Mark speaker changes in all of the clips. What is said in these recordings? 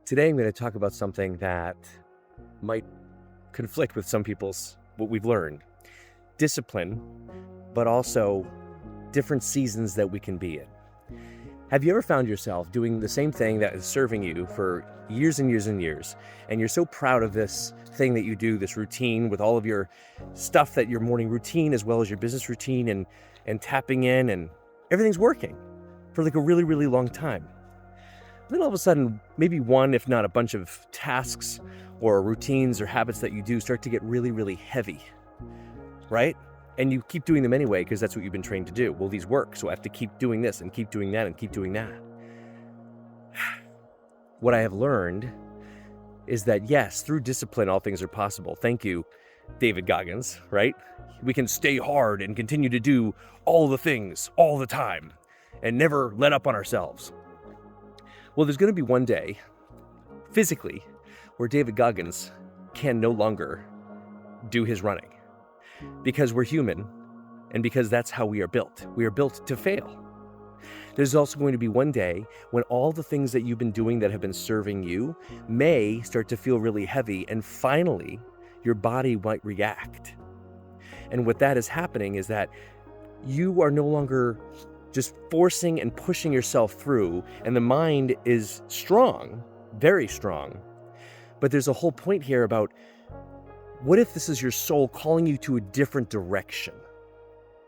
Speaker 1: Today, I'm going to talk about something that might conflict with some people's what we've learned. Discipline, but also different seasons that we can be in. Have you ever found yourself doing the same thing that is serving you for years and years and years, and you're so proud of this thing that you do, this routine with all of your stuff, that your morning routine as well as your business routine, and tapping in, and everything's working for like a really, really long time. Then all of a sudden, maybe one, if not a bunch of tasks or routines or habits that you do start to get really, really heavy, right? And you keep doing them anyway because that's what you've been trained to do. Well, these work, so I have to keep doing this and keep doing that and keep doing that. What I have learned is that yes, through discipline, all things are possible. Thank you, David Goggins, right? We can stay hard and continue to do all the things all the time and never let up on ourselves. Well, there's going to be one day, physically, where David Goggins can no longer do his running because we're human and because that's how we are built. We are built to fail. There's also going to be one day when all the things that you've been doing that have been serving you may start to feel really heavy, and finally, your body might react. And what that is happening is that you are no longer just forcing and pushing yourself through, and the mind is strong, very strong. But there's a whole point here about what if this is your soul calling you to a different direction,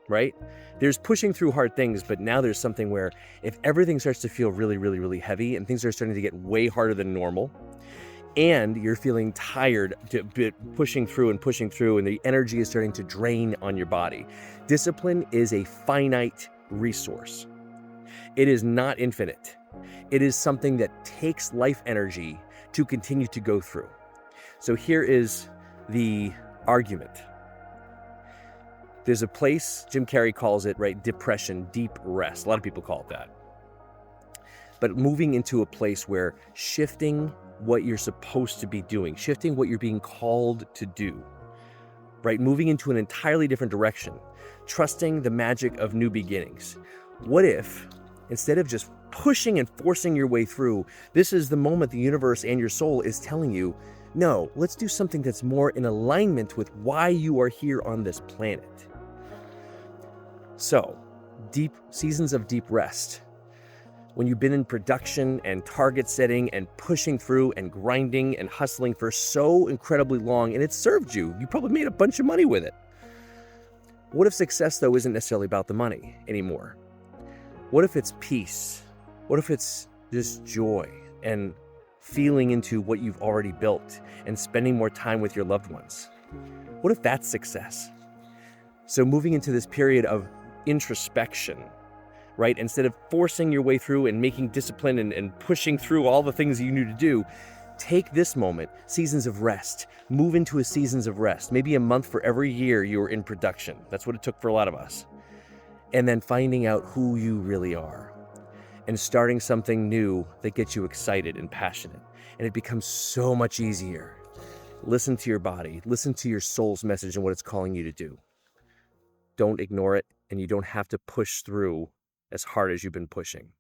Speaker 1: right? There's pushing through hard things, but now there's something where if everything starts to feel really, really, really heavy and things are starting to get way harder than normal, and you're feeling tired pushing through, and the energy is starting to drain on your body. Discipline is a finite resource. It is not infinite. It is something that takes life energy to continue to go through. So here is the argument. There's a place, Jim Carrey calls it, right, depression, deep rest. A lot of people call it that. But moving into a place where shifting what you're supposed to be doing, shifting what you're being called to do, right? Moving into an entirely different direction, trusting the magic of new beginnings. What if, instead of just pushing and forcing your way through, this is the moment the universe and your soul is telling you, no, let's do something that's more in alignment with why you are here on this planet. So, deep seasons of deep rest. When you've been in production and target setting and pushing through and grinding and hustling for so incredibly long, and it served you. You probably made a bunch of money with it. What if success, though, isn't necessarily about the money anymore? What if it's peace? What if it's just joy and feeling into what you've already built and spending more time with your loved ones? What if that's success? So moving into this period of introspection, right? Instead of forcing your way through and making discipline and pushing through all the things you need to do, take this moment, seasons of rest, move into a seasons of rest, maybe a month for every year you were in production. That's what it took for a lot of us. And then finding out who you really are and starting something new that gets you excited and passionate. And it becomes so much easier. Listen to your body, listen to your soul's message and what it's calling you to do. Don't ignore it, and you don't have to push through as hard as you've been pushing.